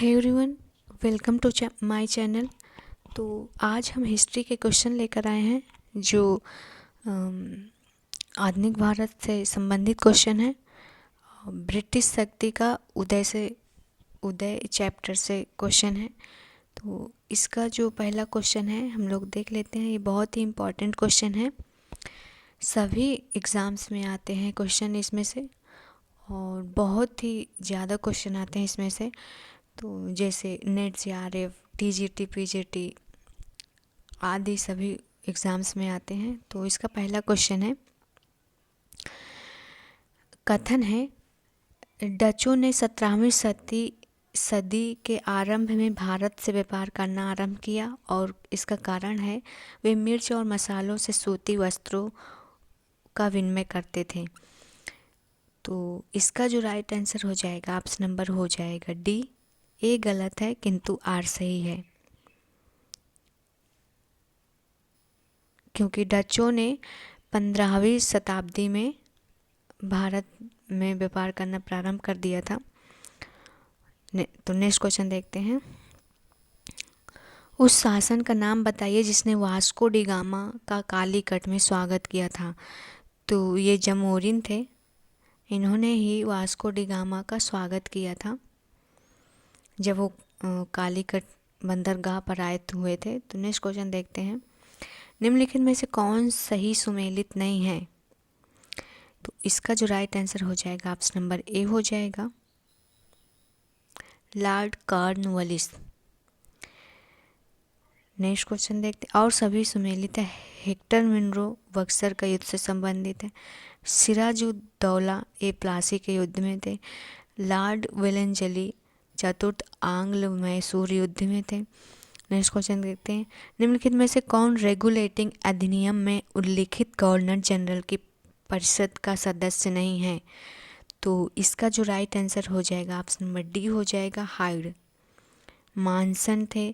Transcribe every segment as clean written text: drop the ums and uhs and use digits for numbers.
Hey everyone, welcome to my channel. तो आज हम हिस्ट्री के क्वेश्चन लेकर आए हैं जो आधुनिक भारत से संबंधित क्वेश्चन है। ब्रिटिश शक्ति का उदय चैप्टर से क्वेश्चन है। तो इसका जो पहला क्वेश्चन है हम लोग देख लेते हैं। ये बहुत ही इम्पोर्टेंट क्वेश्चन है, सभी एग्ज़ाम्स में आते हैं क्वेश्चन इसमें से, और बहुत ही ज़्यादा क्वेश्चन आते हैं इसमें से। तो जैसे नेट JRF, TGT, PGT आदि सभी एग्ज़ाम्स में आते हैं। तो इसका पहला क्वेश्चन है, कथन है डचों ने 17वीं सदी के आरंभ में भारत से व्यापार करना आरंभ किया, और इसका कारण है वे मिर्च और मसालों से सूती वस्त्रों का विनिमय करते थे। तो इसका जो राइट आंसर हो जाएगा ऑप्शन नंबर हो जाएगा डी। ए गलत है किंतु आर सही है, क्योंकि डचों ने 15वीं शताब्दी में भारत में व्यापार करना प्रारंभ कर दिया था। तो नेक्स्ट क्वेश्चन देखते हैं। उस शासन का नाम बताइए जिसने वास्को डी गामा का कालीकट में स्वागत किया था। तो ये जमोरिन थे, इन्होंने ही वास्को डी गामा का स्वागत किया था जब वो कालीकट बंदरगाह पर आए हुए थे। तो नेक्स्ट क्वेश्चन देखते हैं, निम्नलिखित में से कौन सही सुमेलित नहीं है। तो इसका जो राइट आंसर हो जाएगा ऑप्शन नंबर ए हो जाएगा, लॉर्ड कॉर्नवालिस। नेक्स्ट क्वेश्चन देखते हैं, और सभी सुमेलित है। हेक्टर मिनरो बक्सर का युद्ध से संबंधित है। सिराजुद्दौला ए प्लासी के युद्ध में थे। लॉर्ड वेलेंजली चतुर्थ आंग्ल मैसूर युद्ध में थे। नेक्स्ट क्वेश्चन देखते हैं, निम्नलिखित में से कौन रेगुलेटिंग अधिनियम में उल्लिखित गवर्नर जनरल की परिषद का सदस्य नहीं है। तो इसका जो राइट आंसर हो जाएगा ऑप्शन नंबर डी हो जाएगा, हाइड। मानसन थे,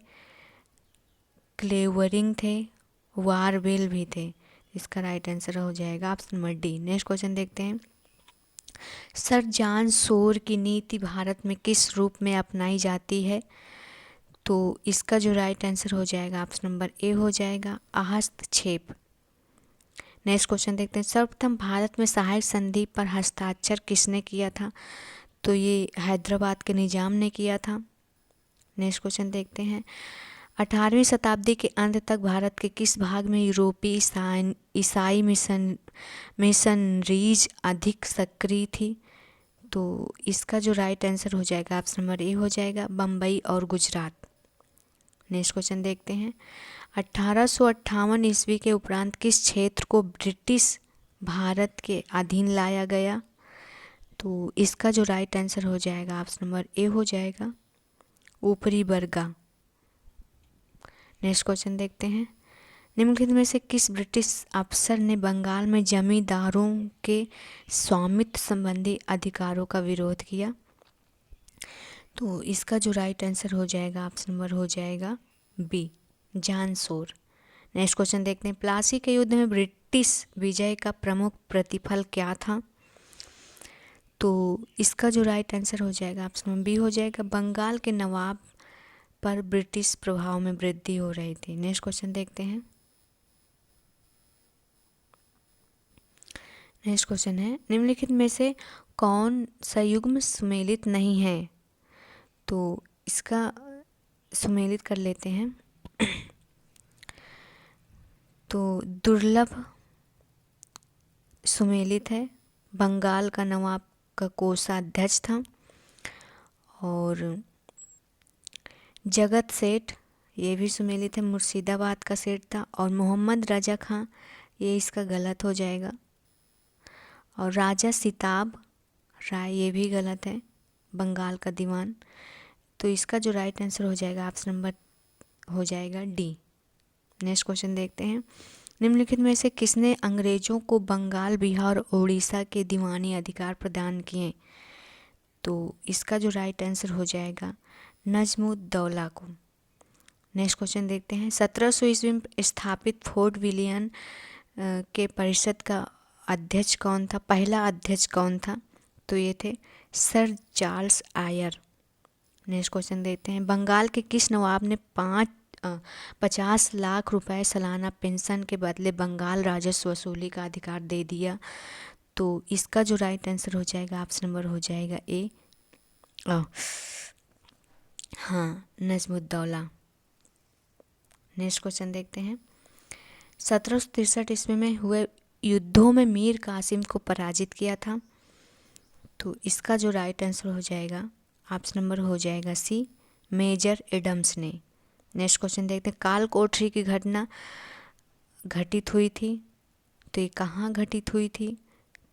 क्लेवरिंग थे, वारवेल भी थे। इसका राइट आंसर हो जाएगा option number D. Next question देखते हैं, सर जॉन शोर की नीति भारत में किस रूप में अपनाई जाती है। तो इसका जो राइट आंसर हो जाएगा ऑप्शन नंबर ए हो जाएगा, हस्तक्षेप। नेक्स्ट क्वेश्चन देखते हैं, सर्वप्रथम भारत में सहायक संधि पर हस्ताक्षर किसने किया था। तो ये हैदराबाद के निजाम ने किया था। नेक्स्ट क्वेश्चन देखते हैं, 18वीं शताब्दी के अंत तक भारत के किस भाग में यूरोपीय ईसाई मिशनरीज अधिक सक्रिय थी। तो इसका जो राइट आंसर हो जाएगा ऑप्शन नंबर ए हो जाएगा, बम्बई और गुजरात। नेक्स्ट क्वेश्चन देखते हैं, 1858 ईस्वी के उपरांत किस क्षेत्र को ब्रिटिश भारत के अधीन लाया गया। तो इसका जो राइट आंसर हो जाएगा ऑप्शन नंबर ए हो जाएगा, ऊपरी बर्गा। नेक्स्ट क्वेश्चन देखते हैं, निम्नलिखित में से किस ब्रिटिश अफसर ने बंगाल में जमींदारों के स्वामित्व संबंधी अधिकारों का विरोध किया। तो इसका जो राइट आंसर हो जाएगा ऑप्शन नंबर हो जाएगा B, John Shore. Next question देखते हैं, प्लासी के युद्ध में ब्रिटिश विजय का प्रमुख प्रतिफल क्या था। तो इसका जो राइट आंसर हो जाएगा ऑप्शन नंबर बी हो जाएगा, बंगाल के नवाब पर ब्रिटिश प्रभाव में वृद्धि हो रही थी। नेक्स्ट क्वेश्चन देखते हैं, नेक्स्ट क्वेश्चन है, निम्नलिखित में से कौन सा युग्म सुमेलित नहीं है। तो इसका सुमेलित कर लेते हैं। तो दुर्लभ सुमेलित है, बंगाल का नवाब का कोषाध्यक्ष था, और जगत सेठ ये भी सुमेलित है, मुर्शिदाबाद का सेठ था, और मोहम्मद रजा खां ये इसका गलत हो जाएगा, और राजा सिताब राय ये भी गलत है, बंगाल का दीवान। तो इसका जो राइट आंसर हो जाएगा ऑप्शन नंबर हो जाएगा डी। नेक्स्ट क्वेश्चन देखते हैं, निम्नलिखित में से किसने अंग्रेजों को बंगाल, बिहार और उड़ीसा के दीवानी अधिकार प्रदान किए। तो इसका जो राइट आंसर हो जाएगा नजमुद्दौला को। नेक्स्ट क्वेश्चन देखते हैं, 1700 ईस्वी में स्थापित फोर्ट विलियम के परिषद का अध्यक्ष कौन था, पहला अध्यक्ष कौन था। तो ये थे sir Charles Eyre. Next question देखते हैं, बंगाल के किस नवाब ने 50 लाख रुपए सालाना पेंशन के बदले बंगाल राजस्व वसूली का अधिकार दे दिया? तो इसका जो राइट आंसर हो जाएगा ऑप्शन नंबर हो जाएगा ए, हाँ, नजमुद्दौला। नेक्स्ट क्वेश्चन देखते हैं, 1763 ईस्वी में हुए युद्धों में मीर कासिम को पराजित किया था? तो इसका जो राइट आंसर हो जाएगा ऑप्शन नंबर हो जाएगा सी, मेजर एडम्स ने। नेक्स्ट क्वेश्चन देखते हैं, काल कोठरी की घटना घटित हुई थी, तो ये कहाँ घटित हुई थी?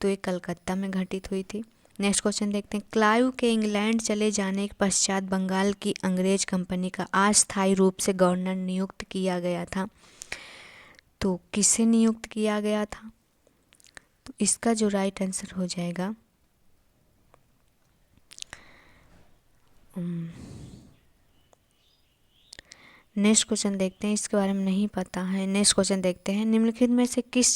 तो ये कलकत्ता में घटित हुई थी। नेक्स्ट क्वेश्चन देखते हैं, क्लाइव के इंग्लैंड चले जाने के पश्चात बंगाल की अंग्रेज कंपनी का अस्थायी रूप से गवर्नर नियुक्त किया गया था? तो किसे नियुक्त किया गया था? तो इसका जो राइट आंसर हो जाएगा नेक्स्ट क्वेश्चन देखते हैं, इसके बारे में नहीं पता है। नेक्स्ट क्वेश्चन देखते हैं, निम्नलिखित में से किस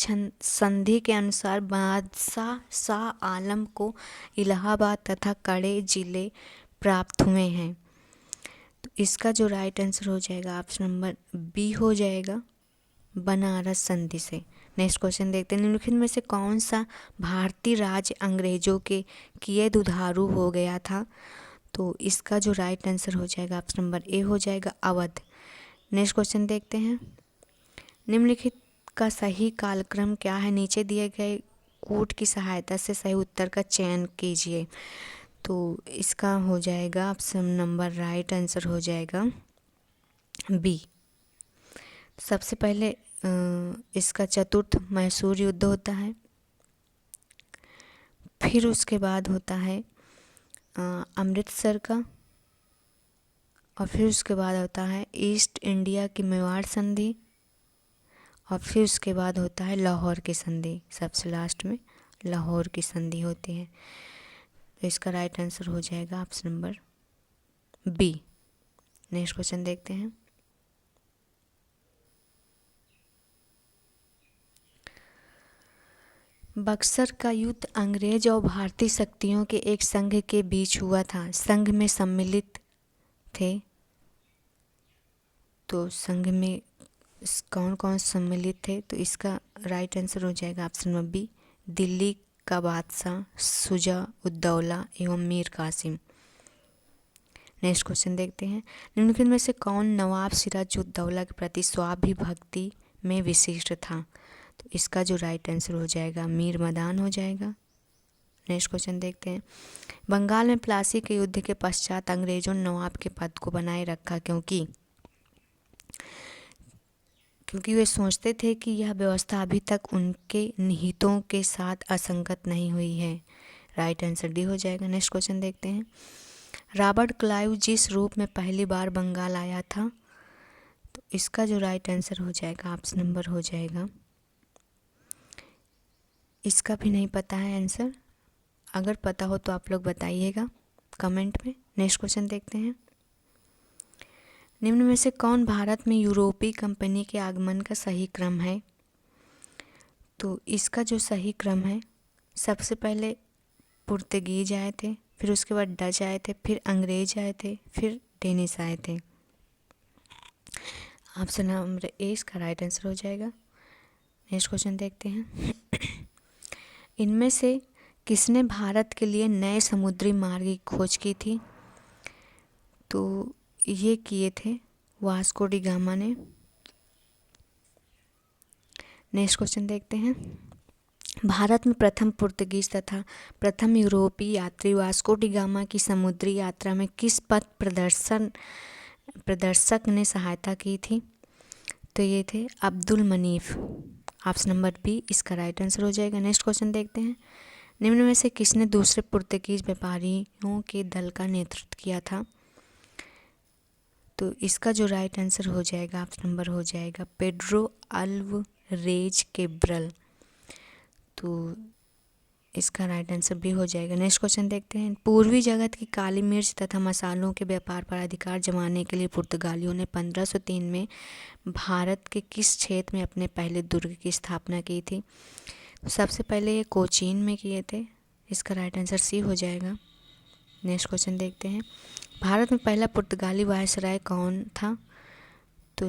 संधि के अनुसार बादशाह शाह आलम को इलाहाबाद तथा कड़े जिले प्राप्त हुए हैं? तो इसका जो राइट आंसर हो जाएगा ऑप्शन नंबर बी हो जाएगा, बनारस संधि से। नेक्स्ट क्वेश्चन देखते हैं, निम्नलिखित में से कौन सा भारतीय राज्य अंग्रेजों के किए दुधारू हो गया था? तो इसका जो राइट आंसर हो जाएगा ऑप्शन नंबर ए हो जाएगा, अवध। नेक्स्ट क्वेश्चन देखते हैं, निम्नलिखित का सही कालक्रम क्या है? नीचे दिए गए कूट की सहायता से सही उत्तर का चयन कीजिए। तो इसका हो जाएगा ऑप्शन नंबर राइट आंसर हो जाएगा बी। सबसे पहले इसका चतुर्थ मैसूर युद्ध होता है, फिर उसके बाद होता है अमृतसर का, और फिर उसके बाद होता है ईस्ट इंडिया की मेवाड़ संधि, और फिर उसके बाद होता है लाहौर की संधि। सबसे लास्ट में लाहौर की संधि होती है। तो इसका राइट आंसर हो जाएगा option number B. Next question देखते हैं, बक्सर का युद्ध अंग्रेज और भारतीय शक्तियों के एक संघ के बीच हुआ था। संघ में सम्मिलित थे, तो संघ में कौन कौन सम्मिलित थे? तो इसका राइट आंसर हो जाएगा ऑप्शन नंबर बी, दिल्ली का बादशाह शुजा उद्दौला एवं मीर कासिम। नेक्स्ट क्वेश्चन देखते हैं, निम्नलिखित में से कौन नवाब सिराज उद्दौला के प्रति स्वाभिभक्ति में विशिष्ट था? तो इसका जो राइट आंसर हो जाएगा मीर मदान हो जाएगा। नेक्स्ट क्वेश्चन देखते हैं, बंगाल में प्लासी के युद्ध के पश्चात अंग्रेजों ने नवाब के पद को बनाए रखा क्योंकि वे सोचते थे कि यह व्यवस्था अभी तक उनके निहितों के साथ असंगत नहीं हुई है। राइट आंसर डी हो जाएगा। नेक्स्ट क्वेश्चन देखते हैं, रॉबर्ट क्लाइव जिस रूप में पहली बार बंगाल आया था? तो इसका जो राइट आंसर हो जाएगा ऑप्शन नंबर हो जाएगा, इसका भी नहीं पता है आंसर, अगर पता हो तो आप लोग बताइएगा कमेंट में। नेक्स्ट क्वेश्चन देखते हैं, निम्न में से कौन भारत में यूरोपीय कंपनी के आगमन का सही क्रम है? तो इसका जो सही क्रम है, सबसे पहले पुर्तगीज आए थे, फिर उसके बाद डच आए थे, फिर अंग्रेज आए थे, फिर डेनिश आए थे। ऑप्शन नंबर ए इसका राइट आंसर हो जाएगा। नेक्स्ट क्वेश्चन देखते हैं, इनमें से किसने भारत के लिए नए समुद्री मार्ग की खोज की थी? तो ये किए थे वास्को डी गामा ने। नेक्स्ट क्वेश्चन देखते हैं, भारत में प्रथम पुर्तगीज तथा प्रथम यूरोपीय यात्री वास्को डी गामा की समुद्री यात्रा में किस पथ प्रदर्शक ने सहायता की थी? तो ये थे अब्दुल मनीफ। ऑप्शन नंबर बी इसका राइट आंसर हो जाएगा। नेक्स्ट क्वेश्चन देखते हैं, निम्न में से किसने दूसरे पुर्तगीज व्यापारियों के दल का नेतृत्व किया था? तो इसका जो राइट आंसर हो जाएगा ऑप्शन नंबर हो जाएगा पेड्रो अल्वरेज केब्रल। तो इसका राइट आंसर भी हो जाएगा। नेक्स्ट क्वेश्चन देखते हैं, पूर्वी जगत की काली मिर्च तथा मसालों के व्यापार पर अधिकार जमाने के लिए पुर्तगालियों ने 1503 में भारत के किस क्षेत्र में अपने पहले दुर्ग की स्थापना की थी? सबसे पहले ये कोचीन में किए थे, इसका राइट आंसर सी हो जाएगा। नेक्स्ट क्वेश्चन देखते हैं, भारत में पहला पुर्तगाली वायसराय कौन था? तो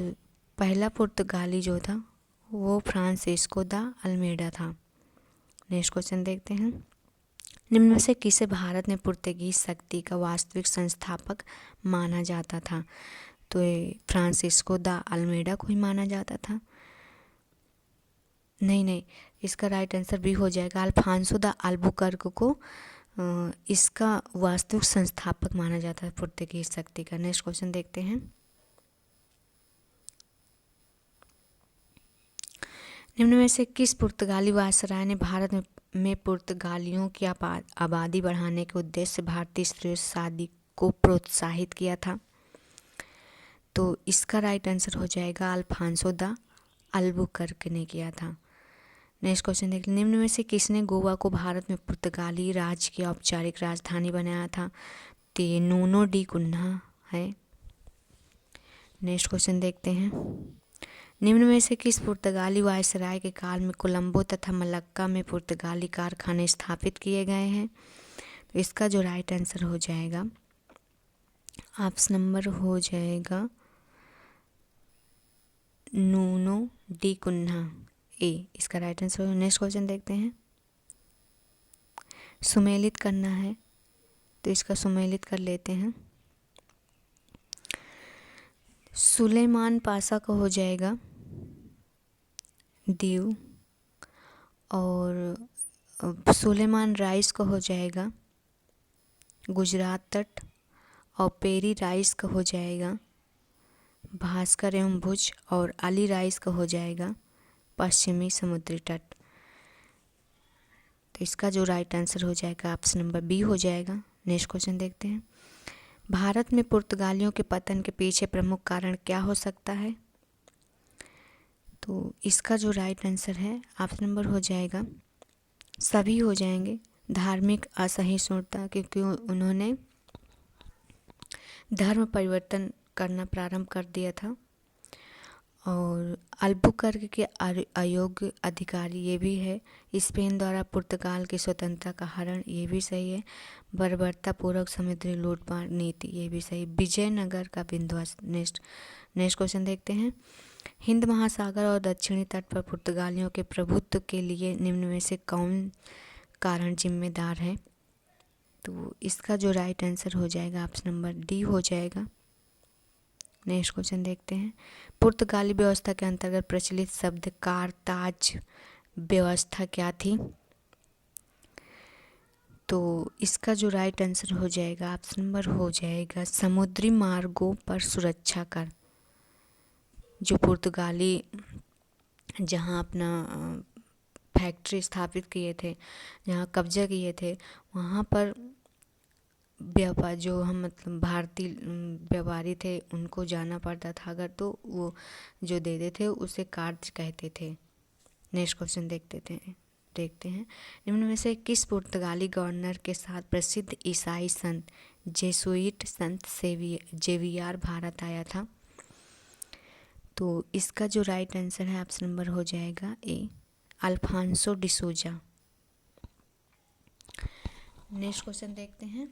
पहला पुर्तगाली जो था वो फ्रांसिस्को दा अल्मेडा था। नेक्स्ट क्वेश्चन देखते हैं। निम्न में से किसे भारत में पुर्तगीज शक्ति का वास्तविक संस्थापक माना जाता था? तो ये फ्रांसिस्को दा अल्मेडा को ही माना जाता था। नहीं, इसका राइट आंसर भी हो जाएगा। अल्फांसो दा अल्बुकर्क को इसका वास्तविक संस्थापक माना जाता है पुर्तगीज शक्ति का। नेक्स्ट क्वेश्चन देखते हैं। निम्न में से किस पुर्तगाली वायसराय ने भारत में पुर्तगालियों की आबादी बढ़ाने के उद्देश्य से भारतीय स्त्रियों से शादी को प्रोत्साहित किया था? तो इसका राइट आंसर हो जाएगा अल्फांसो दा अल्बुकर्क ने किया था। नेक्स्ट क्वेश्चन देख। निम्न में से किसने गोवा को भारत में पुर्तगाली राज की औपचारिक राजधानी बनाया था? तो ये नूनो डी कुन्हा है। नेक्स्ट क्वेश्चन देखते हैं। निम्न में से किस पुर्तगाली वायसराय के काल में कोलंबो तथा मलक्का में पुर्तगाली कारखाने स्थापित किए गए हैं? तो इसका जो राइट आंसर हो जाएगा ऑप्शन नंबर हो जाएगा नूनो डी कुन्हा ए, इसका राइट आंसर हो। नेक्स्ट क्वेश्चन देखते हैं। सुमेलित करना है तो इसका सुमेलित कर लेते हैं। सुलेमान पासा का हो जाएगा दीव, और सुलेमान राइस का हो जाएगा गुजरात तट, और पेरी राइस का हो जाएगा भास्कर एवं भुज, और अली राइस का हो जाएगा पश्चिमी समुद्री तट। तो इसका जो राइट आंसर हो जाएगा ऑप्शन नंबर बी हो जाएगा। नेक्स्ट क्वेश्चन देखते हैं। भारत में पुर्तगालियों के पतन के पीछे प्रमुख कारण क्या हो सकता है? तो इसका जो राइट आंसर है ऑप्शन नंबर हो जाएगा सभी हो जाएंगे। धार्मिक असहिष्णुता, क्योंकि उन्होंने धर्म परिवर्तन करना प्रारंभ कर दिया था, और अल्बुकर्क के अयोग्य अधिकारी, ये भी है। स्पेन द्वारा पुर्तगाल की स्वतंत्रता का हरण, ये भी सही है। बर्बरता पूर्वक समुद्री लूटपाट नीति, ये भी सही। विजयनगर का विध्वंस। नेक्स्ट क्वेश्चन देखते हैं। हिंद महासागर और दक्षिणी तट पर पुर्तगालियों के प्रभुत्व के लिए निम्न में से कौन कारण जिम्मेदार है? तो इसका जो राइट आंसर हो जाएगा ऑप्शन नंबर डी हो जाएगा। नेक्स्ट क्वेश्चन देखते हैं। पुर्तगाली व्यवस्था के अंतर्गत प्रचलित शब्द कारताज व्यवस्था क्या थी? तो इसका जो राइट आंसर हो जाएगा ऑप्शन नंबर हो जाएगा समुद्री मार्गों पर सुरक्षा कर। जो पुर्तगाली जहाँ अपना फैक्ट्री स्थापित किए थे, जहाँ कब्जा किए थे, वहाँ पर व्यापार जो हम मतलब भारतीय व्यापारी थे उनको जाना पड़ता था अगर, तो वो जो देते थे उसे कार्ज कहते थे। नेक्स्ट क्वेश्चन देखते हैं। निम्न में से किस पुर्तगाली गवर्नर के साथ प्रसिद्ध ईसाई संत जेसुइट संत जेवियर भारत आया था? तो इसका जो राइट आंसर है ऑप्शन नंबर हो जाएगा ए, अल्फांसो डिसूजा। नेक्स्ट क्वेश्चन देखते हैं।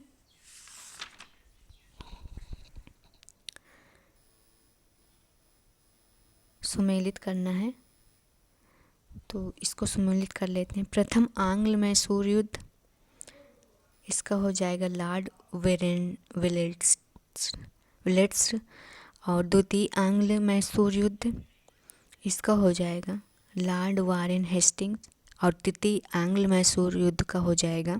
सुमेलित करना है तो इसको सुमेलित कर लेते हैं। प्रथम आंग्ल मैसूर युद्ध, इसका हो जाएगा लॉर्ड विलेट्स, और द्वितीय आंग्ल मैसूर युद्ध, इसका हो जाएगा लॉर्ड वारेन हेस्टिंग्स, और तृतीय आंग्ल मैसूर युद्ध का हो जाएगा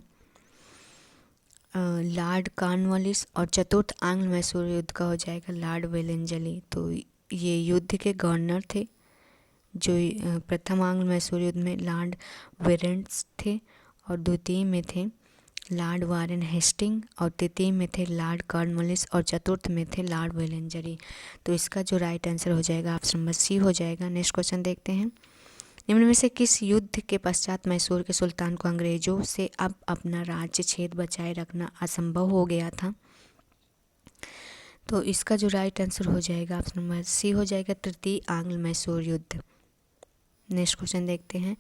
लॉर्ड कॉर्नवालिस, और चतुर्थ आंग्ल मैसूर युद्ध का हो जाएगा लॉर्ड वेलेंजली। तो ये युद्ध के गवर्नर थे। जो प्रथम आंग्ल मैसूर युद्ध में लॉर्ड वेरेंट्स थे, और द्वितीय में थे लॉर्ड वारेन हेस्टिंग, और तृतीय में थे लॉर्ड कॉर्नवालिस, और चतुर्थ में थे लॉर्ड वेलेंजरी। तो इसका जो राइट आंसर हो जाएगा ऑप्शन नंबर सी हो जाएगा। नेक्स्ट क्वेश्चन देखते हैं। निम्न में से किस युद्ध के पश्चात मैसूर के सुल्तान को अंग्रेजों से अब अपना राज्य क्षेत्र बचाए रखना असंभव हो गया था? तो इसका जो राइट आंसर हो जाएगा ऑप्शन नंबर सी हो जाएगा, तृतीय आंग्ल मैसूर युद्ध। नेक्स्ट क्वेश्चन देखते हैं,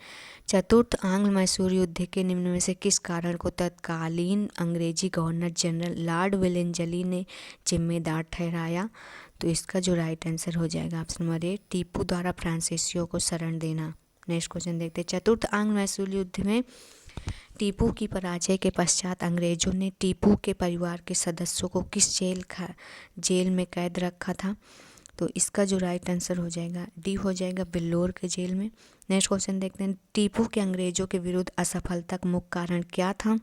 चतुर्थ आंग्ल मैसूर युद्ध के निम्न में से किस कारण को तत्कालीन अंग्रेजी गवर्नर जनरल लॉर्ड वेलेंजली ने जिम्मेदार ठहराया? तो इसका जो राइट आंसर हो जाएगा ऑप्शन नंबर ए, टीपू द्वारा फ्रांसीसियों को शरण देना। नेक्स्ट क्वेश्चन देखते हैं, चतुर्थ आंग्ल मैसूर युद्ध में टीपू की पराजय के पश्चात अंग्रेजों ने टीपू के परिवार के सदस्यों को किस जेल में कैद रखा था? तो इसका जो राइट आंसर हो जाएगा डी हो जाएगा, बिल्लोर के जेल में। नेक्स्ट क्वेश्चन देखते हैं, टीपू के अंग्रेजों के विरुद्ध असफलता का मुख्य कारण क्या था?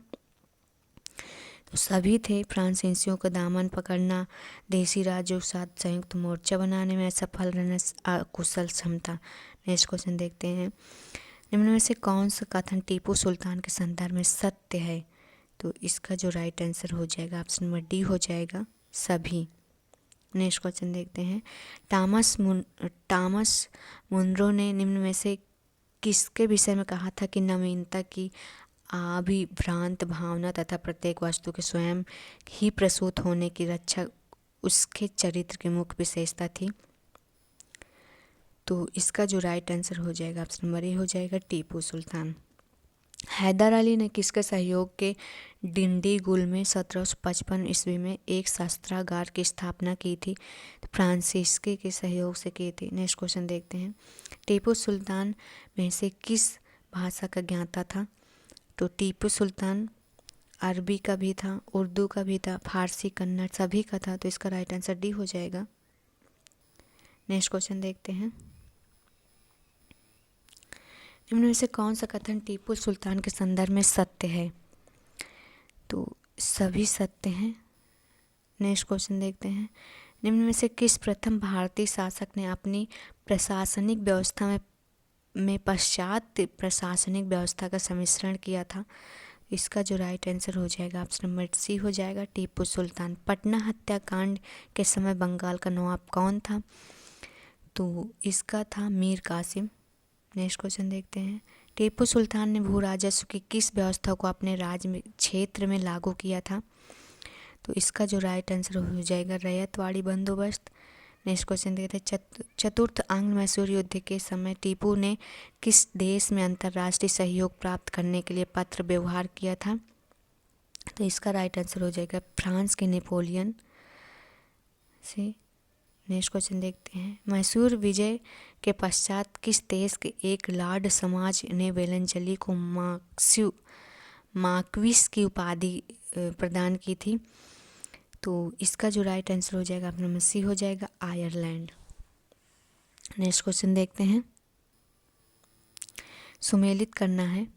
तो सभी थे, फ्रांसीसियों का दामन पकड़ना, देसी राज्यों के साथ संयुक्त मोर्चा बनाने में असफल रहना, अकुशल क्षमता। नेक्स्ट क्वेश्चन देखते हैं, निम्न में से कौन सा कथन टीपू सुल्तान के संदर्भ में सत्य है? तो इसका जो राइट आंसर हो जाएगा ऑप्शन नंबर डी हो जाएगा, सभी। नेक्स्ट क्वेश्चन देखते हैं, टॉमस मुनरो ने निम्न में से किसके विषय में कहा था कि नवीनता की अभिभ्रांत भावना तथा प्रत्येक वस्तु के स्वयं ही प्रसूत होने की रक्षा उसके चरित्र की मुख्य विशेषता थी? तो इसका जो राइट आंसर हो जाएगा ऑप्शन नंबर ए हो जाएगा, टीपू सुल्तान। हैदर अली ने किसके सहयोग के डिंडीगुल में 1755 ईस्वी में एक शस्त्रागार की स्थापना की थी? तो फ्रांसीसी के सहयोग से की थी। नेक्स्ट क्वेश्चन देखते हैं, टीपू सुल्तान में से किस भाषा का ज्ञाता था? तो टीपू सुल्तान अरबी का भी था, उर्दू का भी था, फारसी, कन्नड़ सभी का था। तो इसका राइट आंसर डी हो जाएगा। नेक्स्ट क्वेश्चन देखते हैं, निम्न में से कौन सा कथन टीपू सुल्तान के संदर्भ में सत्य है? तो सभी सत्य हैं। नेक्स्ट क्वेश्चन देखते हैं, निम्न में से किस प्रथम भारतीय शासक ने अपनी प्रशासनिक व्यवस्था में पश्चात प्रशासनिक व्यवस्था का सम्मिश्रण किया था? इसका जो राइट आंसर हो जाएगा ऑप्शन नंबर सी हो जाएगा, टीपू सुल्तान। पटना हत्याकांड के समय बंगाल का नवाब कौन था? तो इसका था मीर कासिम। नेक्स्ट क्वेश्चन देखते हैं, टीपू सुल्तान ने भू राजस्व की किस व्यवस्था को अपने राज्य में क्षेत्र में लागू किया था? तो इसका जो राइट आंसर हो जाएगा, रैयतवाड़ी बंदोबस्त। नेक्स्ट क्वेश्चन देखते हैं, चतुर्थ आंग्ल मैसूर युद्ध के समय टीपू ने किस देश में अंतर्राष्ट्रीय सहयोग प्राप्त करने के लिए पत्र व्यवहार किया था? तो इसका राइट आंसर हो जाएगा, फ्रांस के नेपोलियन से। नेक्स्ट क्वेश्चन देखते हैं, मैसूर विजय के पश्चात किस देश के एक लॉर्ड समाज ने वेलेंजली को मार्क्विस की उपाधि प्रदान की थी? तो इसका जो राइट आंसर हो जाएगा ऑप्शन नंबर सी हो जाएगा, आयरलैंड। नेक्स्ट क्वेश्चन देखते हैं, सुमेलित करना है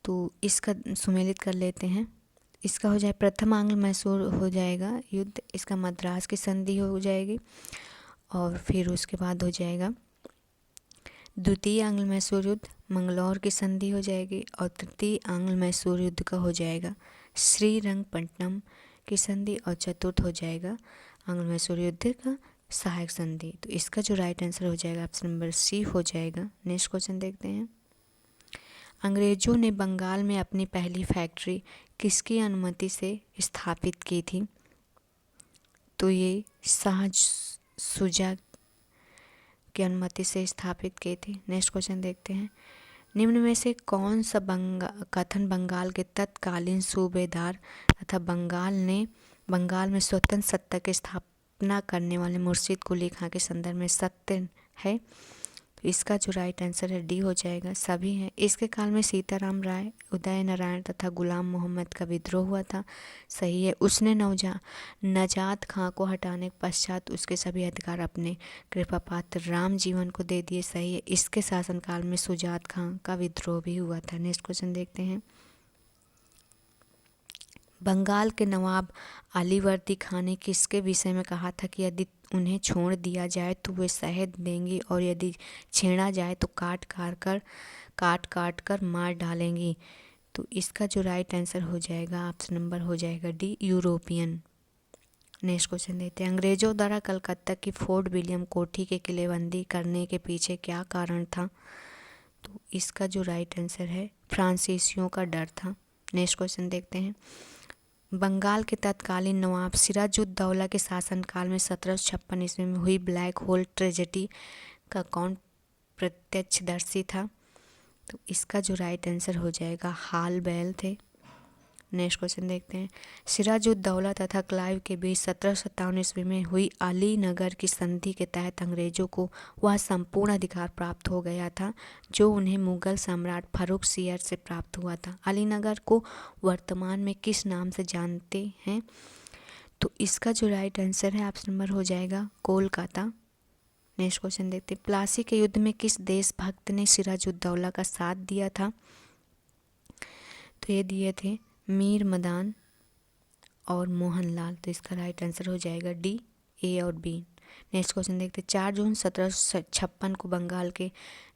तो इसका सुमेलित कर लेते हैं। इसका हो जाए प्रथम आंग्ल मैसूर हो जाएगा युद्ध, इसका मद्रास की संधि हो जाएगी, और फिर उसके बाद हो जाएगा द्वितीय आंग्ल मैसूर युद्ध, मंगलौर की संधि हो जाएगी, और तृतीय आंग्ल मैसूर युद्ध का हो जाएगा श्रीरंगपट्टनम की संधि, और चतुर्थ हो जाएगा आंग्ल मैसूर युद्ध का सहायक संधि। तो इसका जो राइट आंसर हो जाएगा ऑप्शन नंबर सी हो जाएगा। नेक्स्ट क्वेश्चन देखते हैं, अंग्रेजों ने बंगाल में अपनी पहली फैक्ट्री किसकी अनुमति से स्थापित की थी? तो ये शाह शुजा की अनुमति से स्थापित की थी। नेक्स्ट क्वेश्चन देखते हैं, निम्न में से कौन सा कथन बंगाल के तत्कालीन सूबेदार तथा बंगाल में स्वतंत्र सत्ता की स्थापना करने वाले मुर्शिद कुली खां के संदर्भ में सत्य है? तो इसका जो राइट आंसर है डी हो जाएगा, सभी हैं। इसके काल में सीताराम राय, उदय नारायण तथा गुलाम मोहम्मद का विद्रोह हुआ था, सही है। उसने नजात खां को हटाने के पश्चात उसके सभी अधिकार अपने कृपा पात्र राम जीवन को दे दिए, सही है। इसके शासनकाल में सुजात खां का विद्रोह भी हुआ था। नेक्स्ट क्वेश्चन देखते हैं, बंगाल के नवाब अलीवर्दी खां ने किसके विषय में कहा था कि यदि उन्हें छोड़ दिया जाए तो वे शहद देंगी, और यदि छेड़ा जाए तो काट काट कर मार डालेंगी? तो इसका जो राइट आंसर हो जाएगा ऑप्शन नंबर हो जाएगा डी, यूरोपियन। नेक्स्ट क्वेश्चन देते हैं, अंग्रेजों द्वारा कलकत्ता की फोर्ट विलियम कोठी के किलेबंदी करने के पीछे क्या कारण था? तो इसका जो राइट आंसर है, फ्रांसीसियों का डर था। नेक्स्ट क्वेश्चन देखते हैं, बंगाल के तत्कालीन नवाब सिराजुद्दौला के शासनकाल में 1756 ईस्वी में हुई ब्लैक होल ट्रेजेडी का कौन प्रत्यक्षदर्शी था। तो इसका जो राइट आंसर हो जाएगा हाल बैल थे। नेक्स्ट क्वेश्चन देखते हैं। सिराजुद्दौला तथा क्लाइव के बीच 1757 ईस्वी में हुई अलीनगर की संधि के तहत अंग्रेजों को वह संपूर्ण अधिकार प्राप्त हो गया था जो उन्हें मुगल सम्राट फर्रुखसियर से प्राप्त हुआ था। अलीनगर को वर्तमान में किस नाम से जानते हैं? तो इसका जो राइट आंसर है ऑप्शन नंबर हो जाएगा कोलकाता। नेक्स्ट क्वेश्चन देखते हैं। प्लासी के युद्ध में किस देशभक्त ने सिराजुद्दौला का साथ दिया था? तो ये दिए थे मीर मदान और मोहनलाल। तो इसका राइट आंसर हो जाएगा डी, ए और बी। नेक्स्ट क्वेश्चन देखते हैं। 4 जून 1756 को बंगाल के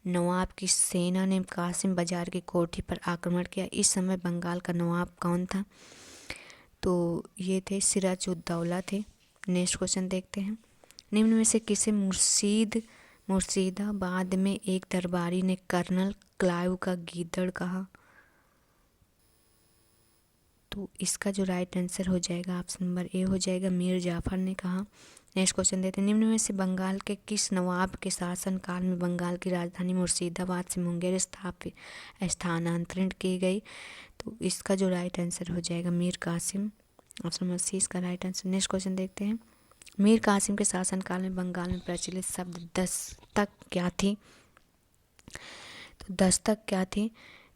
नवाब की सेना ने कासिम बाजार की कोठी पर आक्रमण किया। इस समय बंगाल का नवाब कौन था? तो ये थे सिराजुद्दौला थे। नेक्स्ट क्वेश्चन देखते हैं। निम्न में से किसे मुर्शिदाबाद में एक दरबारी ने कर्नल क्लाइव का गीदड़ कहा? तो इसका जो राइट आंसर हो जाएगा ऑप्शन नंबर ए हो जाएगा मीर जाफर ने कहा। नेक्स्ट क्वेश्चन देते हैं। निम्न में से बंगाल के किस नवाब के शासनकाल में बंगाल की राजधानी मुर्शिदाबाद से मुंगेर स्थानांतरित की गई? तो इसका जो राइट आंसर हो जाएगा Mir Qasim. Option number C इसका राइट आंसर। नेक्स्ट क्वेश्चन देखते हैं। मीर कासिम के शासनकाल में बंगाल में प्रचलित शब्द दस्तक क्या थी? तो दस्तक क्या थी?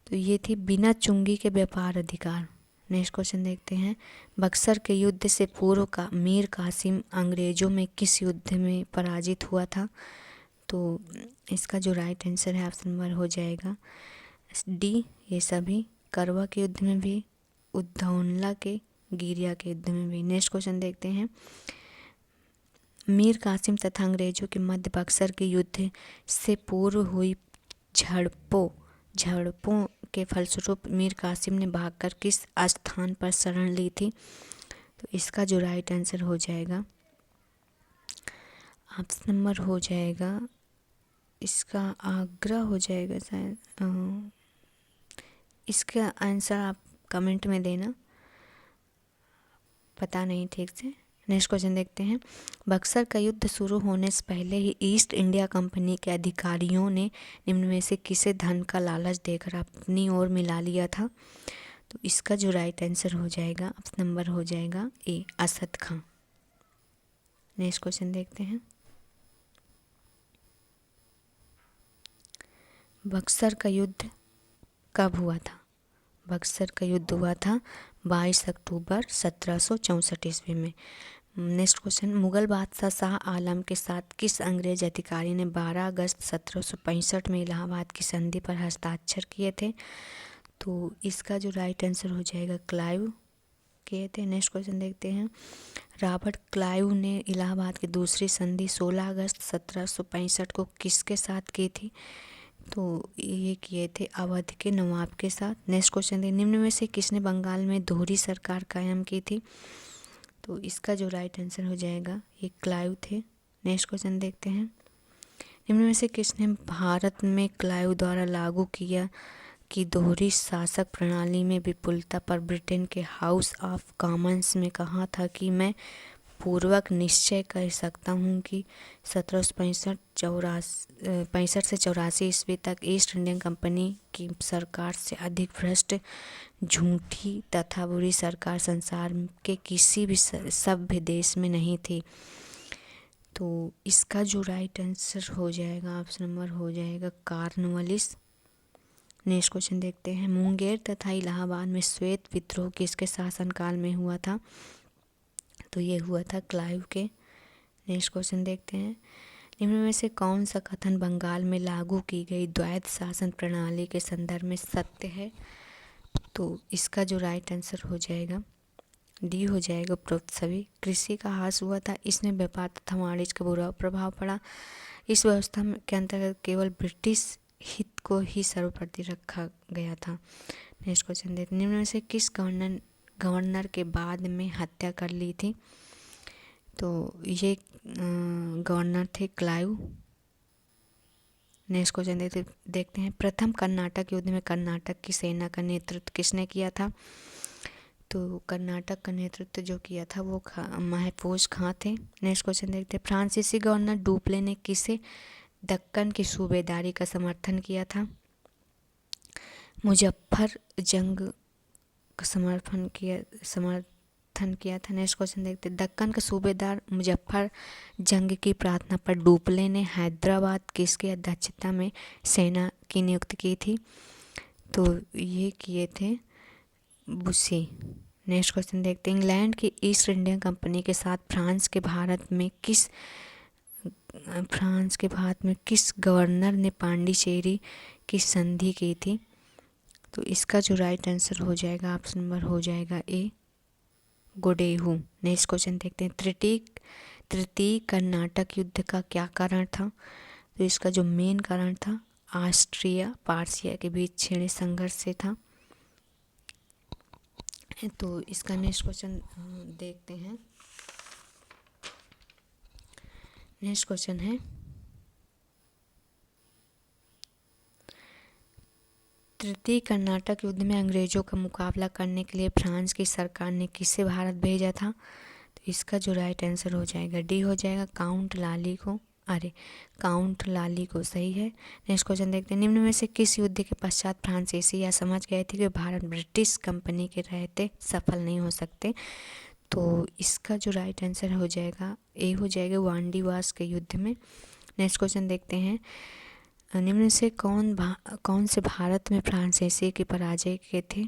तो ये थी बिना चुंगी के व्यापार अधिकार। नेक्स्ट क्वेश्चन देखते हैं। बक्सर के युद्ध से पूर्व का मीर कासिम अंग्रेजों में किस युद्ध में पराजित हुआ था? तो इसका जो राइट आंसर है ऑप्शन नंबर हो जाएगा डी, ये सभी करवा के युद्ध में भी, उद्धौला के, गिरिया के युद्ध में भी। नेक्स्ट क्वेश्चन देखते हैं। मीर कासिम तथा अंग्रेजों के मध्य बक्सर के युद्ध से पूर्व हुई झड़पों के फलस्वरूप मीर कासिम ने भागकर किस स्थान पर शरण ली थी? तो इसका जो राइट आंसर हो जाएगा ऑप्शन नंबर हो जाएगा इसका आगरा हो जाएगा शायद। इसका आंसर आप कमेंट में देना, पता नहीं ठीक से। नेक्स्ट क्वेश्चन देखते हैं। बक्सर का युद्ध शुरू होने से पहले ही ईस्ट इंडिया कंपनी के अधिकारियों ने निम्न में से किसे धन का लालच देकर अपनी ओर मिला लिया था? तो इसका जो राइट आंसर हो जाएगा ऑप्शन नंबर हो जाएगा ए, असद खां। नेक्स्ट क्वेश्चन देखते हैं। बक्सर का युद्ध कब हुआ था? बक्सर का युद्ध हुआ था 22 अक्टूबर 1764 ईस्वी में। Next question. मुगल बादशाह शाह आलम के साथ किस अंग्रेज अधिकारी ने 12 अगस्त 1765 में इलाहाबाद की संधि पर हस्ताक्षर किए थे? तो इसका जो राइट आंसर हो जाएगा क्लाइव किए थे। नेक्स्ट क्वेश्चन देखते हैं। रॉबर्ट क्लाइव ने इलाहाबाद की दूसरी संधि 16 अगस्त 1765 को किसके साथ की थी? तो ये किए थे अवध के नवाब के साथ। नेक्स्ट क्वेश्चन है। निम्न में से किसने बंगाल में दोहरी सरकार कायम की थी? तो इसका जो राइट आंसर हो जाएगा ये क्लाइव थे। नेक्स्ट क्वेश्चन देखते हैं। निम्न में से किसने भारत में क्लाइव द्वारा लागू किया कि दोहरी शासक प्रणाली में विपुलता पर ब्रिटेन के हाउस ऑफ कॉमन्स में कहा था कि मैं पूर्वक निश्चय कर सकता हूँ कि 1765 से 84 ईस्वी तक ईस्ट इंडिया कंपनी की सरकार से अधिक भ्रष्ट, झूठी तथा बुरी सरकार संसार के किसी भी सभ्य देश में नहीं थी। तो इसका जो राइट आंसर हो जाएगा ऑप्शन नंबर हो जाएगा कॉर्नवालिस। नेक्स्ट क्वेश्चन देखते हैं। मुंगेर तथा इलाहाबाद में श्वेत विद्रोह किसके शासनकाल में हुआ था? तो ये हुआ था क्लाइव के। नेक्स्ट क्वेश्चन देखते हैं। निम्न में से कौन सा कथन बंगाल में लागू की गई द्वैध शासन प्रणाली के संदर्भ में सत्य है? तो इसका जो राइट आंसर हो जाएगा डी हो जाएगा उपरोक्त सभी। कृषि का ह्रास हुआ था, इसमें व्यापार तथा वाणिज्य का बुरा प्रभाव पड़ा। इस व्यवस्था के अंतर्गत केवल ब्रिटिश हित को ही सर्वोपरि रखा गया था। नेक्स्ट क्वेश्चन देखते हैं। निम्न में से किस गवर्नर के बाद में हत्या कर ली थी? तो ये गवर्नर थे क्लाइव। नेक्स्ट क्वेश्चन देखते हैं। प्रथम कर्नाटक युद्ध में कर्नाटक की सेना का नेतृत्व किसने किया था? तो कर्नाटक का नेतृत्व जो किया था वो महफूज खां थे। नेक्स्ट क्वेश्चन देखते हैं। फ्रांसीसी गवर्नर डुप्ले ने किसे दक्कन की सूबेदारी का समर्थन किया था। मुजफ्फर जंग का समर्थन किया था। नेक्स्ट क्वेश्चन देखते हैं। दक्कन का सूबेदार मुजफ्फर जंग की प्रार्थना पर डुप्ले ने हैदराबाद किसकी अध्यक्षता में सेना की नियुक्ति की थी? तो ये किए थे बुशी। नेक्स्ट क्वेश्चन देखते हैं। इंग्लैंड की ईस्ट इंडिया कंपनी के साथ फ्रांस के भारत में किस गवर्नर ने पांडिचेरी की संधि की थी? तो इसका जो राइट आंसर हो जाएगा ऑप्शन नंबर हो जाएगा ए, गोडेहू। नेक्स्ट क्वेश्चन देखते हैं। तृतीय कर्नाटक युद्ध का क्या कारण था? तो इसका जो मेन कारण था ऑस्ट्रिया पार्सिया के बीच छिड़े संघर्ष से था। तो इसका नेक्स्ट क्वेश्चन देखते हैं। नेक्स्ट क्वेश्चन है तृतीय कर्नाटक युद्ध में अंग्रेजों का मुकाबला करने के लिए फ्रांस की सरकार ने किसे भारत भेजा था? तो इसका जो राइट आंसर हो जाएगा डी हो जाएगा, काउंट लाली को सही है। नेक्स्ट क्वेश्चन देखते हैं। निम्न में से किस युद्ध के पश्चात फ्रांसीसी यह समझ गए थे कि भारत ब्रिटिश कंपनी के रहते सफल नहीं हो सकते? तो इसका जो राइट आंसर हो जाएगा ए हो जाएगा, वांडीवास के युद्ध में। नेक्स्ट क्वेश्चन देखते हैं। निम्न से कौन से भारत में फ्रांसीसी की पराजय के थे?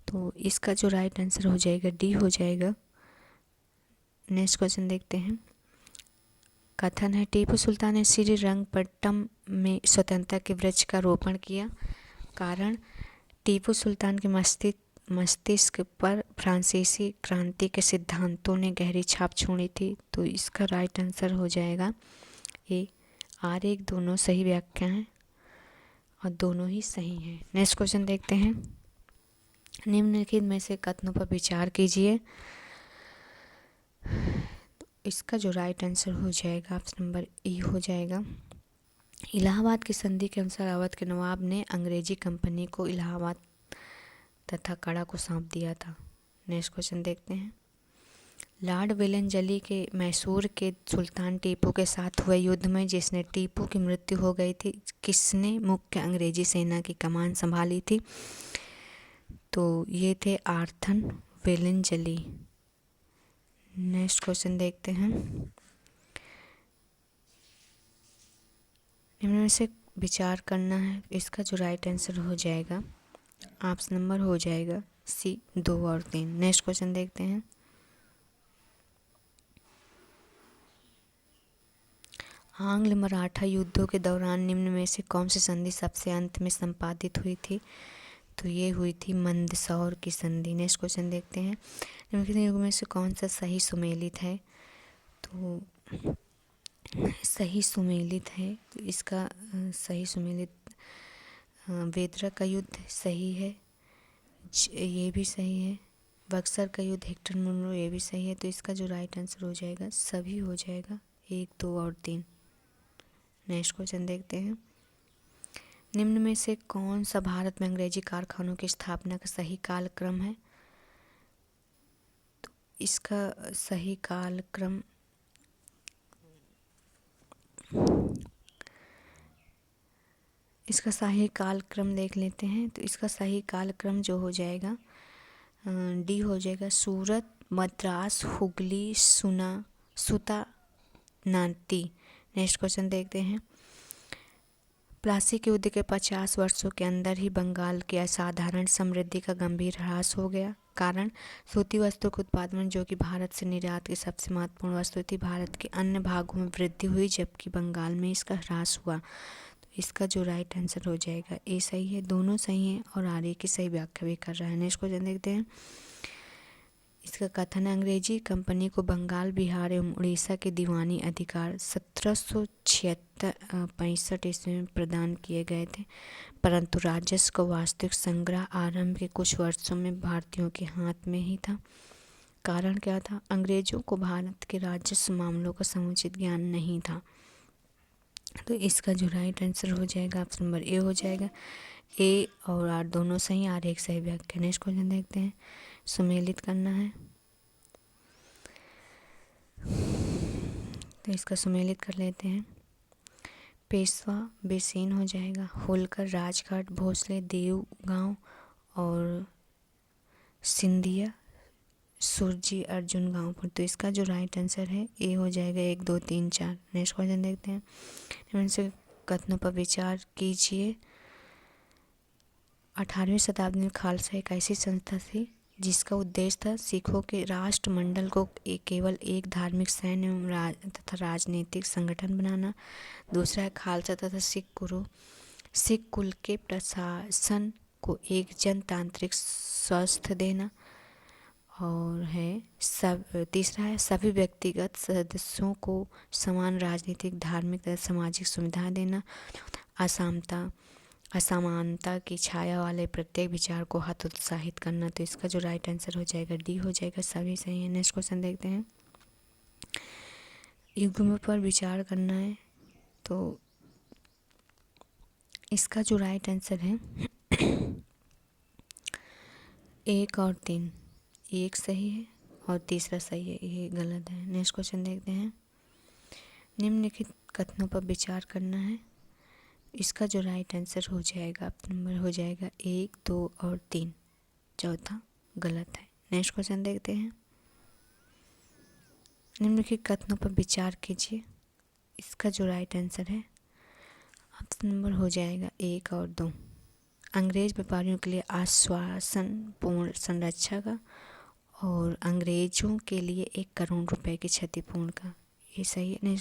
तो इसका जो राइट आंसर हो जाएगा डी हो जाएगा। नेक्स्ट क्वेश्चन देखते हैं। कथन है टीपू सुल्तान ने श्रीरंगपट्टम में स्वतंत्रता के वृक्ष का रोपण किया। कारण टीपू सुल्तान के मस्तिष्क पर फ्रांसीसी क्रांति के सिद्धांतों ने गहरी छाप छोड़ी थी। तो इसका राइट आंसर हो जाएगा ए, आर एक दोनों सही व्याख्या हैं और दोनों ही सही हैं। नेक्स्ट क्वेश्चन देखते हैं। निम्नलिखित में से कथनों पर विचार कीजिए। इसका जो राइट आंसर हो जाएगा ऑप्शन नंबर ए हो जाएगा। इलाहाबाद की संधि के अनुसार अवध के नवाब ने अंग्रेजी कंपनी को इलाहाबाद तथा कड़ा को सौंप दिया था। नेक्स्ट क्वेश्चन देखते हैं। लॉर्ड वेलंजली के मैसूर के सुल्तान टीपू के साथ हुए युद्ध में जिसने टीपू की मृत्यु हो गई थी, किसने मुख्य अंग्रेजी सेना की कमान संभाली थी? तो ये थे आर्थर वेलंजली। नेक्स्ट क्वेश्चन देखते हैं। इनमें से विचार करना है। इसका जो राइट आंसर हो जाएगा ऑप्शन नंबर हो जाएगा सी, 2 और 3। नेक्स्ट क्वेश्चन देखते हैं। आंग्ल मराठा युद्धों के दौरान निम्न में से कौन सी संधि सबसे अंत में संपादित हुई थी? तो ये हुई थी मंदसौर की संधि। नेक्स्ट क्वेश्चन देखते हैं। निम्नलिखित युग में से कौन सा सही सुमेलित है? तो सही सुमेलित है। तो इसका सही सुमेलित वेदरा का युद्ध सही है, ये भी सही है। बक्सर का युद्ध हेक्टर मुनरो ये भी सही है। तो इसका जो राइट आंसर हो जाएगा सभी हो जाएगा 1, 2 और 3। नेक्स्ट क्वेश्चन देखते हैं। निम्न में से कौन सा भारत में अंग्रेजी कारखानों की स्थापना का सही कालक्रम है? तो इसका सही कालक्रम देख लेते हैं। तो इसका सही कालक्रम जो हो जाएगा डी हो जाएगा, सूरत, मद्रास, हुगली, सुता, नांती। नेक्स्ट क्वेश्चन देखते हैं। प्लासी युद्ध के 50 वर्षों के अंदर ही बंगाल की असाधारण समृद्धि का गंभीर ह्रास हो गया। कारण सूती वस्तु के उत्पादन जो कि भारत से निर्यात की सबसे महत्वपूर्ण वस्तु थी, भारत के अन्य भागों में वृद्धि हुई जबकि बंगाल में इसका ह्रास हुआ। तो इसका जो राइट आंसर हो जाएगा ए सही है, दोनों सही हैं और आगे की सही व्याख्या भी कर रहा है। नेक्स्ट क्वेश्चन देखते हैं। इसका कथन है अंग्रेजी कंपनी को बंगाल, बिहार एवं उड़ीसा के दीवानी अधिकार 1765 ईस्वी में प्रदान किए गए थे, परंतु राजस्व का वास्तविक संग्रह आरंभ के कुछ वर्षों में भारतीयों के हाथ में ही था। कारण क्या था? अंग्रेजों को भारत के राजस्व मामलों का समुचित ज्ञान नहीं था। तो इसका जो राइट आंसर हो जाएगा ऑप्शन नंबर ए हो जाएगा। ए और आर दोनों सही, आर एक सही व्याख्या। नेक्स्ट क्वेश्चन देखते हैं। सुमेलित करना है तो इसका सुमेलित कर लेते हैं। पेशवा बेचैन हो जाएगा। होलकर, राजघाट, भोसले, देव गांव और सिंधिया, सुरजी, अर्जुन गांव पर। तो इसका जो राइट आंसर है ए हो जाएगा 1, 2, 3, 4। नेक्स्ट क्वेश्चन देखते हैं। निम्न से कथनों पर विचार कीजिए। 18वीं शताब्दी में खालसा एक ऐसी संस्था थी जिसका उद्देश्य था सिखों के राष्ट्रमंडल को केवल एक धार्मिक, सैन्य एवं तथा राजनीतिक संगठन बनाना। दूसरा है खालसा तथा सिख कुल के प्रशासन को एक जनतांत्रिक स्वस्थ देना। और है तीसरा है सभी व्यक्तिगत सदस्यों को समान राजनीतिक, धार्मिक तथा सामाजिक सुविधा देना। असमानता की छाया वाले प्रत्येक विचार को हतोत्साहित करना। तो इसका जो राइट आंसर हो जाएगा डी हो जाएगा, सभी सही है। नेक्स्ट क्वेश्चन देखते हैं। युग्म पर विचार करना है, तो इसका जो राइट आंसर है 1 और 3, 1 सही है और तीसरा सही है, ये गलत है। नेक्स्ट क्वेश्चन देखते हैं। निम्नलिखित कथनों पर विचार करना है, इसका जो राइट आंसर हो जाएगा नंबर हो जाएगा 1, 2 और 3, चौथा गलत है। नेक्स्ट क्वेश्चन देखते हैं। निम्नलिखित कथनों पर विचार कीजिए, इसका जो राइट आंसर है ऑप्शन नंबर हो जाएगा 1 और 2। अंग्रेज व्यापारियों के लिए आश्वासन पूर्ण संरक्षा का और अंग्रेजों के लिए 1 करोड़ रुपए की क्षतिपूर्ण का, ये सही है।